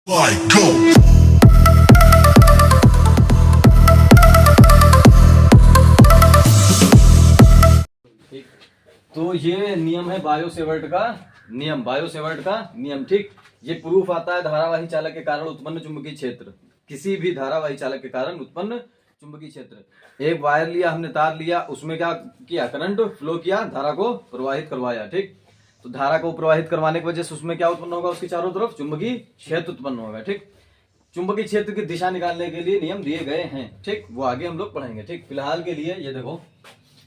Like go. ठीक। तो ये नियम है बायोसेवर्ट का नियम। ठीक। ये प्रूफ आता है धारावाही चालक के कारण उत्पन्न चुंबकीय क्षेत्र, किसी भी धारावाही चालक के कारण उत्पन्न चुंबकीय क्षेत्र। एक वायर लिया हमने, तार लिया, उसमें क्या किया, करंट फ्लो किया, धारा को प्रवाहित करवाया। ठीक। तो धारा को प्रवाहित करवाने की वजह से उसमें क्या उत्पन्न होगा, उसके चारों तरफ चुंबकीय क्षेत्र उत्पन्न होगा। ठीक। चुंबकीय क्षेत्र की दिशा निकालने के लिए नियम दिए गए हैं। ठीक। वो आगे हम लोग पढ़ेंगे। ठीक। फिलहाल के लिए ये देखो,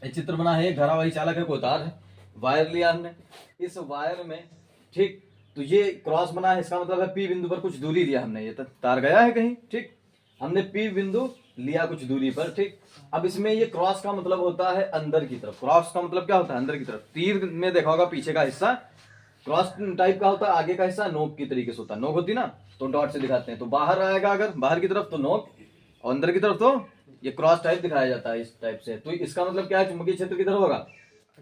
ये चित्र बना है, एक धारावाही चालक है, कोई तार है, वायर लिया हमने, इस वायर में, ठीक, तो ये क्रॉस बना है, इसका मतलब है पी बिंदु पर कुछ दूरी लिया हमने, ये तार गया है कहीं, ठीक, हमने पी बिंदु लिया कुछ दूरी पर। ठीक। अब इसमें ये क्रॉस का मतलब होता है अंदर की तरफ। क्रॉस का मतलब क्या होता है, अंदर की तरफ। तीर में देखा होगा पीछे का हिस्सा क्रॉस टाइप का होता है, आगे का हिस्सा नोक की तरीके से होता है। नोक होती ना, तो डॉट से दिखाते हैं, तो बाहर आएगा अगर बाहर की तरफ तो नोक, और अंदर की तरफ तो ये क्रॉस टाइप दिखाया जाता है, इस टाइप से। तो इसका मतलब क्या है, चुंबकीय क्षेत्र की तरफ होगा,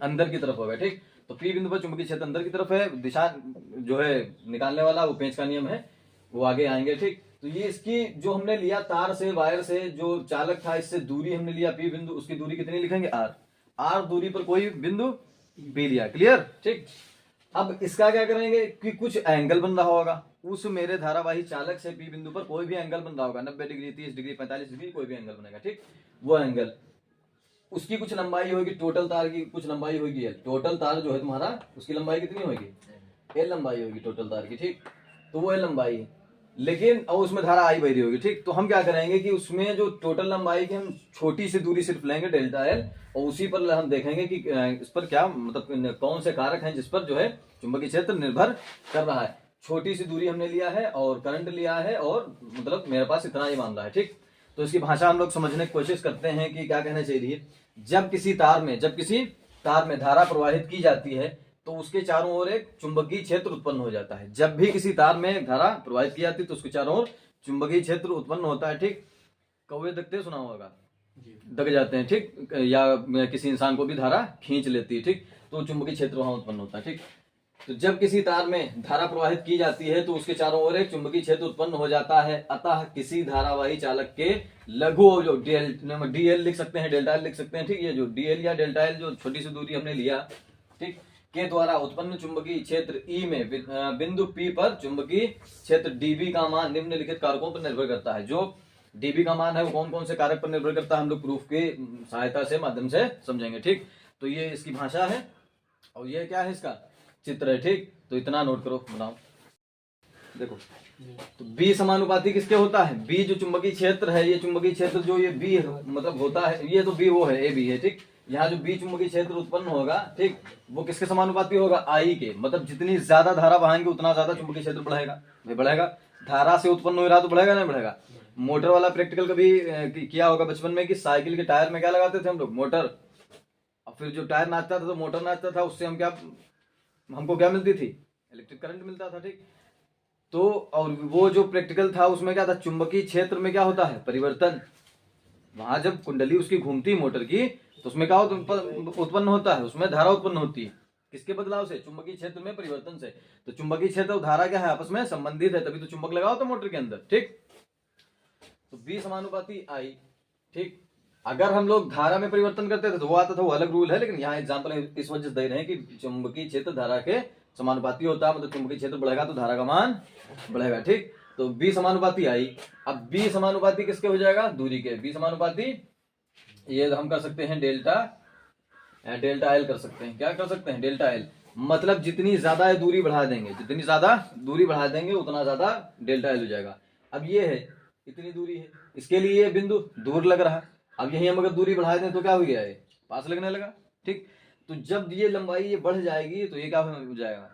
अंदर की तरफ होगा। ठीक। तो पी बिंदु पर चुंबकीय क्षेत्र अंदर की तरफ है, दिशा जो है निकालने वाला वो पेंच का नियम है, वो आगे आएंगे। ठीक। तो ये इसकी जो हमने लिया तार से, वायर से, जो चालक था, इससे दूरी हमने लिया पी बिंदु, उसकी दूरी कितनी लिखेंगे, आर दूरी पर कोई बिंदु पी लिया। क्लियर। ठीक। अब इसका क्या करेंगे कि कुछ एंगल बन रहा होगा, उस मेरे धारावाही चालक से पी बिंदु पर कोई भी एंगल बन रहा होगा, 90 डिग्री, 30 डिग्री, 45 डिग्री, कोई भी एंगल बनेगा। ठीक। वो एंगल, उसकी कुछ लंबाई होगी, टोटल तार की कुछ लंबाई होगी एल। टोटल तार जो है तुम्हारा, उसकी लंबाई कितनी होगी, एल लंबाई होगी टोटल तार की। ठीक। तो वो एल लंबाई है, लेकिन और उसमें धारा आई बह रही होगी। ठीक। तो हम क्या करेंगे कि उसमें जो टोटल लंबाई की हम छोटी सी दूरी सिर्फ लेंगे, डेल्टा एल, और उसी पर हम देखेंगे कि इस पर क्या मतलब कौन से कारक हैं जिस पर जो है चुंबकीय क्षेत्र निर्भर कर रहा है। छोटी सी दूरी हमने लिया है और करंट लिया है, और मतलब मेरे पास इतना ही मामला है। ठीक। तो इसकी भाषा हम लोग समझने की कोशिश करते हैं कि क्या कहना चाहिए। जब किसी तार में धारा प्रवाहित की जाती है तो उसके चारों ओर एक चुंबकीय क्षेत्र उत्पन्न हो जाता है। जब भी किसी तार में धारा प्रवाहित की जाती है तो उसके चारों ओर चुंबकीय क्षेत्र उत्पन्न होता है। ठीक। कौवे दगते सुना होगा, दग जाते हैं। ठीक। या किसी इंसान को भी धारा खींच लेती है। ठीक। तो चुंबकीय क्षेत्र वहां उत्पन्न होता है। ठीक। तो जब किसी तार में धारा प्रवाहित की जाती है तो उसके चारों ओर एक चुंबकीय क्षेत्र उत्पन्न हो जाता है। अतः किसी धारावाही चालक के लघु जो डीएल लिख सकते हैं, डेल्टा एल लिख सकते हैं। ठीक। ये जो डीएल या डेल्टा एल जो छोटी सी दूरी हमने लिया, ठीक, के द्वारा उत्पन्न चुंबकीय क्षेत्र ई में बिंदु पी पर चुंबकीय क्षेत्र डीबी का मान निम्नलिखित कारकों पर निर्भर करता है। जो डीबी का मान है वो कौन कौन से कारक पर निर्भर करता है, हम लोग प्रूफ की सहायता से माध्यम से समझेंगे। ठीक। तो ये इसकी भाषा है और ये क्या है, इसका चित्र है। ठीक। तो इतना नोट करो, बनाओ। देखो, तो बी समानुपाती किसके होता है, बी जो चुंबकीय क्षेत्र है, ये चुंबकीय क्षेत्र जो ये बी मतलब होता है, ये तो बी वो है, ए बी है। ठीक। यहाँ जो बी चुंबकीय क्षेत्र उत्पन्न होगा, ठीक, वो किसके समानुपाती होगा, आई के। मतलब जितनी ज्यादा धारा बहाएंगे उतना ज्यादा चुंबकीय क्षेत्र बढ़ेगा। भाई बढ़ेगा, धारा से उत्पन्न हो रहा तो बढ़ेगा नहीं बढ़ेगा। मोटर वाला प्रैक्टिकल कभी किया होगा बचपन में कि साइकिल के टायर में क्या लगाते थे हम लोग, मोटर। और फिर जो टायर नाचता था तो मोटर नाचता था, उससे हमको क्या मिलती थी, इलेक्ट्रिक करंट मिलता था। ठीक। तो और वो जो प्रैक्टिकल था उसमें क्या था, चुंबकीय क्षेत्र में क्या होता है, परिवर्तन। वहां जब कुंडली उसकी घूमती मोटर की तो उसमें क्या उत्पन्न होता है, उसमें धारा उत्पन्न होती है। किसके बदलाव से, चुंबकीय क्षेत्र में परिवर्तन से। तो चुंबकीय क्षेत्र और धारा क्या है, आपस में संबंधित है, तभी तो चुंबक लगाओ तो मोटर के अंदर। ठीक। तो बी समानुपाती आई। ठीक। अगर हम लोग धारा में परिवर्तन करते थे तो वो आता था, वो अलग रूल है, लेकिन यहाँ एग्जांपल इस वजह से दे रहे हैं कि चुंबकीय क्षेत्र धारा के समानुपाती होता है, मतलब चुंबकीय क्षेत्र बढ़ेगा तो धारा का मान बढ़ेगा। ठीक। तो बी समानुपाती आई। अब बी समानुपाती किसके हो जाएगा, दूरी के। बी समानुपाती ये हम कर सकते हैं डेल्टा एल कर सकते हैं। क्या कर सकते हैं, डेल्टा एल। मतलब जितनी ज्यादा दूरी बढ़ा देंगे, जितनी ज्यादा दूरी बढ़ा देंगे उतना ज्यादा डेल्टा एल हो जाएगा। अब ये है, इतनी दूरी है, इसके लिए ये बिंदु दूर लग रहा है। अब यही हम अगर दूरी बढ़ा दें तो क्या हो गया, है पास लगने लगा। ठीक। तो जब ये लंबाई ये बढ़ जाएगी तो ये क्या हो जाएगा,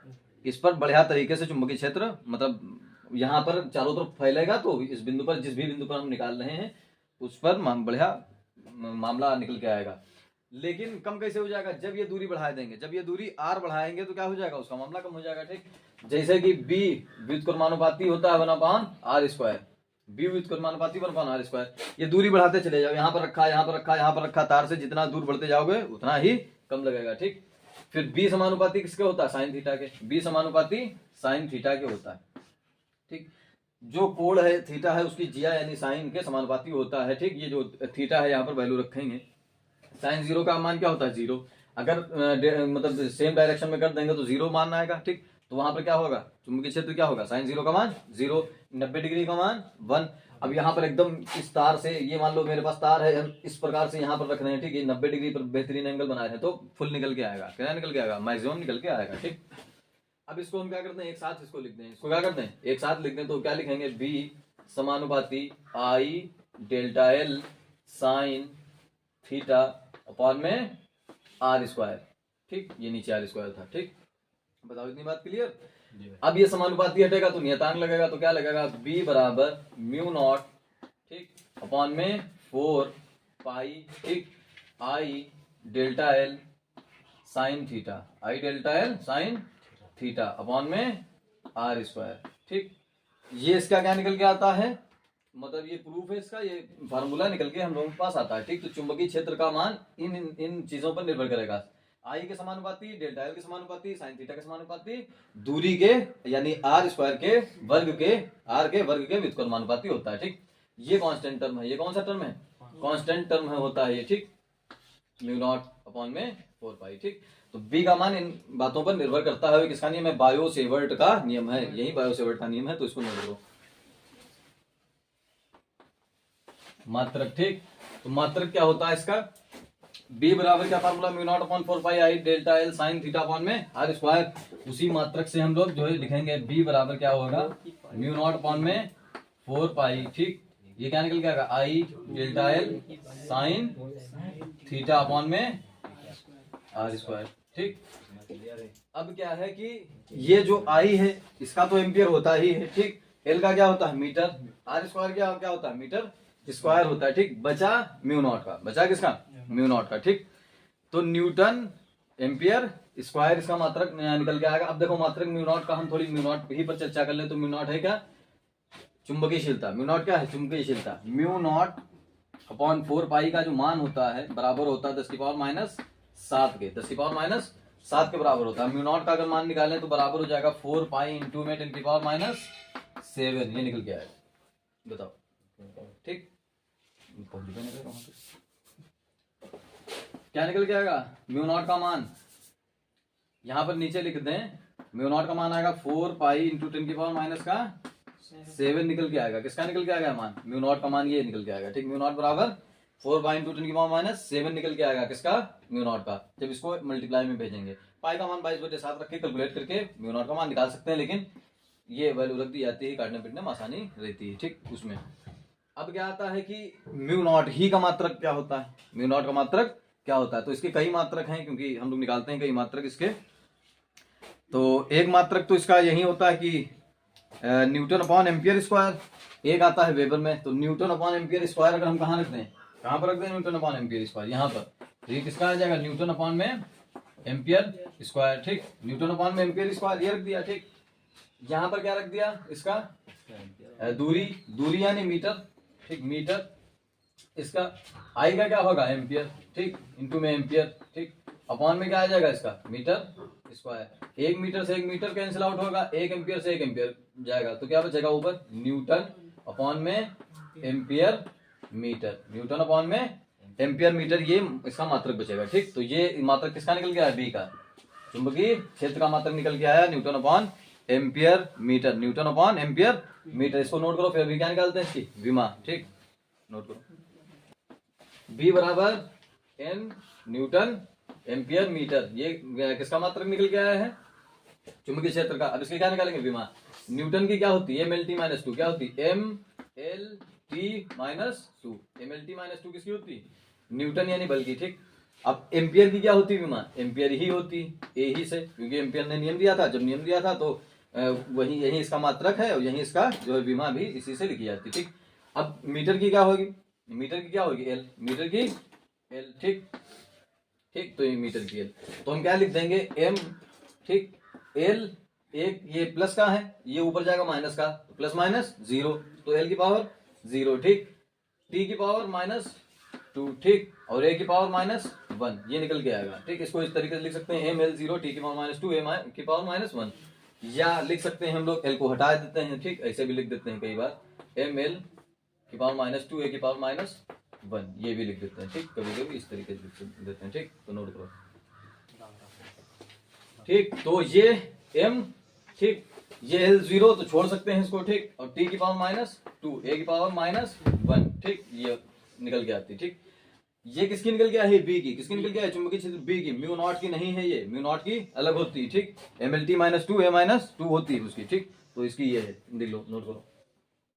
इस पर बढ़िया तरीके से चुंबकीय क्षेत्र मतलब यहाँ पर चारों तरफ फैलेगा। तो इस बिंदु पर, जिस भी बिंदु पर हम निकाल रहे हैं उस पर बढ़िया मामला निकल के आएगा। लेकिन कम कैसे हो जाएगा, जब ये दूरी बढ़ा देंगे, जब ये दूरी आर बढ़ाएंगे तो क्या हो जाएगा, उसका मामला कम हो जाएगा। ठीक। जैसे कि बी व्युत्क्रमानुपाती होता है 1/r²। बी व्युत्क्रमानुपाती 1/r²। ये दूरी बढ़ाते चले जाओ, यहाँ पर रखा, यहाँ पर रखा, यहाँ पर रखा, तार से जितना दूर बढ़ते जाओगे उतना ही कम लगेगा। ठीक। फिर बी समानुपाती किसके होता है, साइन थीटा के। बी समानुपाती साइन थीटा के होता है। ठीक। जो कोण है थीटा है उसकी जिया यानी साइन के समानुपाती होता है, ठीक। ये जो थीटा है यहाँ पर वैल्यू रखेंगे, साइन जीरो का मान क्या होता है 0। अगर मतलब सेम डायरेक्शन में कर देंगे तो 0 मान आएगा, ठीक। तो वहां पर क्या होगा, चुंबकीय क्षेत्र क्या होगा, साइन 0 का मान 0, 90 डिग्री का मान 1। अब यहाँ पर एकदम इस तार से, ये मान लो मेरे पास तार है, हम इस प्रकार से यहाँ पर रख रहे हैं, ठीक है, 90 डिग्री पर बेहतरीन एंगल बनाए हैं तो फुल निकल के आएगा, क्या निकल के आएगा, मैक्सिमम निकल के आएगा, ठीक। अब इसको हम क्या करते हैं, एक साथ इसको लिखते हैं, इसको क्या करते हैं एक साथ लिखते हैं, तो क्या लिखेंगे, बी समानुपाती I delta L sine theta upon में आर स्क्वायर, ठीक। ये नीचे आर स्क्वायर था, ठीक। बताओ इतनी बात क्लियर। अब ये समानुपाती हटेगा तो नियतांक लगेगा, तो क्या लगेगा, बी बराबर म्यू नॉट, ठीक, अपॉन में 4 पाई, ठीक, I delta L sine theta, I delta L sine theta upon में आर स्क्वायर, ठीक। ये इसका क्या निकल के आता है, मतलब ये प्रूफ है इसका, ये फार्मूला निकल के हम लोगों के पास आता है, ठीक। तो चुंबकीय क्षेत्र का मान इन चीजों पर निर्भर करेगा, आई के समानुपाती, डेल्टा एल के समानुपाती, साइन थीटा के समानुपाती, दूरी के यानी आर स्क्वायर के वर्ग के, आर के वर्ग के व्युत्क्रमानुपाती होता है, ठीक। ये कांस्टेंट टर्म है, ये कौन सा टर्म है, कांस्टेंट टर्म है होता है ये, ठीक, म्यू नॉट अपॉन में 4 पाई, ठीक। तो बी का मान इन बातों पर निर्भर करता है, किसका नियम है, बायो सेवर्ट का नियम है, यही बायो सेवर्ट का नियम है, तो इसको नोट करो, मात्रक, ठीक। तो मात्रक क्या होता है इसका, b बराबर क्या formula, mu naught upon 4 pi I delta L sine theta upon में आर स्क्वायर। उसी मात्रक से हम लोग जो है लिखेंगे b बराबर क्या होगा, म्यू नॉट अपॉन में 4 पाई, ठीक। ये क्या निकल के आएगा, I delta L sine theta upon में आर स्क्वायर, ठीक। अब क्या है कि ये जो आई है इसका तो एम्पियर होता ही है, ठीक। एल का क्या होता है मीटर, आर स्क्वायर क्या होता है मीटर स्क्वायर होता है, ठीक। बचा म्यू नॉट का, बचा किसका, म्यू नॉट का, ठीक। तो न्यूटन एम्पियर स्क्वायर इसका मात्रक निकल के आएगा। अब देखो मात्रक म्यू नॉट का हम थोड़ी म्यू नॉट ही पर चर्चा कर ले, तो म्यू नॉट है क्या, चुंबकीयशीलता। म्यू नॉट क्या है, चुंबकीयशीलता। म्यू नॉट अपॉन 4 पाई का जो मान होता है बराबर होता है 10 की पावर माइनस 7 के, 10 की पावर माइनस 7 के बराबर होता है। म्यू नॉट का अगर मान निकालें तो बराबर हो जाएगा 4 पाई इंटू में 10 की पावर माइनस 7, ये निकल के आएगा, बताओ, ठीक। क्या निकल के आएगा, म्यू नॉट का मान यहां पर नीचे लिख दें, म्यू नॉट का मान आएगा 4 पाई इंटू 10 की पावर माइनस का 7 निकल के आएगा। किसका निकल के आएगा मान, म्यू नॉट का मान ये निकल के आएगा, ठीक। म्यू नॉट बराबर 4 पाई इंटू 10 की पावर माइनस 7 निकल के आएगा, किसका, म्यू नॉट का। जब इसको मल्टीप्लाई में भेजेंगे, पाई का मान 22/7 रख के कैलकुलेट करके म्यू नॉट का मान निकाल सकते हैं, लेकिन ये वैल्यू रख दी जाती है, काटने पीटने में आसानी रहती है, ठीक, उसमें। अब क्या आता है कि म्यू नॉट ही का मात्रक क्या होता है, म्यू नॉट का मात्रक क्या होता है, तो इसके कई मात्रक हैं, क्योंकि हम लोग निकालते हैं कई मात्रक इसके। तो एक मात्रक तो इसका यही होता है कि न्यूटन अपॉन एम्पियर स्क्वायर, एक आता है वेबर में, तो न्यूटन अपॉन एम्पियर स्क्वायर अगर हम कहाँ रख दें, कहाँ पर रख दें न्यूटन अपॉन एम्पियर स्क्वायर, यहाँ पर, तो ये किसका आ जाएगा, न्यूटन अपॉन में एम्पियर स्क्वायर, ठीक। न्यूटन अपॉन में एम्पियर स्क्वायर ये रख दिया, ठीक। यहाँ पर क्या रख दिया, इसका दूरी यानी मीटर, ठीक, मीटर। इसका आई का क्या होगा, एम्पियर, ठीक, इनटू में एम्पियर, ठीक, अपॉन में क्या आ जाएगा इसका, मीटर स्क्वायर। 1 मीटर से 1 मीटर कैंसिल आउट होगा, 1 एम्पियर से 1 एम्पियर जाएगा, तो क्या बचेगा ऊपर, न्यूटन अपॉन में एम्पियर मीटर, न्यूटन अपॉन में एम्पियर मीटर, ये इसका मात्रक बचेगा, ठीक। तो ये मात्रक किसका निकल गया, बी का, चुंबकीय क्षेत्र का मात्रक निकल के आया newton upon ampere metre, newton upon ampere metre. इसको नोट करो, फिर भी क्या निकालते हैं इसकी, विमा, ठीक, नोट करो, बी बराबर एन न्यूटन एम्पियर मीटर, ये किसका मात्रक निकल के आया है, चुंबकीय क्षेत्र का। अब इसके क्या निकालेंगे, विमा। न्यूटन की क्या होती है, एम एल टी माइनस 2, क्या होती है, M L T minus 2, M L T minus 2 किसकी होती, न्यूटन यानी बल की, ठीक। अब एम्पियर की क्या होती है विमा, एम्पियर ही होती ए ही से, क्योंकि एम्पियर ने नियम दिया था, जब नियम दिया था तो वही यही इसका मात्रक है, और यही इसका जो है विमा भी इसी से लिखी जाती है, ठीक। अब मीटर की क्या होगी, मीटर की क्या होगी, एल, मीटर की एल, ठीक, ठीक। तो ये मीटर की एल, तो हम क्या लिख देंगे, एम, ठीक, एल, एक ये प्लस का है, ये ऊपर जाएगा माइनस का, प्लस माइनस 0, तो एल की पावर 0, ठीक, टी की पावर माइनस 2, ठीक, और ए की पावर माइनस 1, ये निकल के आएगा, ठीक। इसको इस तरीके से लिख सकते हैं, एम एल 0 टी की पावर माइनस 2 ए की पावर माइनस 1, या लिख सकते हैं हम लोग एल को हटा देते हैं, ठीक, ऐसे भी लिख देते हैं कई बार, एम एल की पावर -2 ए की पावर -1, ये भी लिख देते हैं, ठीक, कभी कभी इस तरीके से लिख देते हैं, ठीक, तो नोट करो, ठीक। तो ये m, ठीक, ये L0 तो छोड़ सकते हैं इसको, ठीक, और t की पावर -2 a की पावर -1, ठीक, ये निकल के आती, ठीक। ये किसकी निकल गया है? b की। किसकी निकल गया है? चुंबकीय क्षेत्र b की। म्यू नॉट की नहीं है ये, म्यू नॉट की अलग होती है, ठीक। mlt -2 a -2 होती है उसकी, ठीक। तो इसकी ये है, देख लो, नोट करो।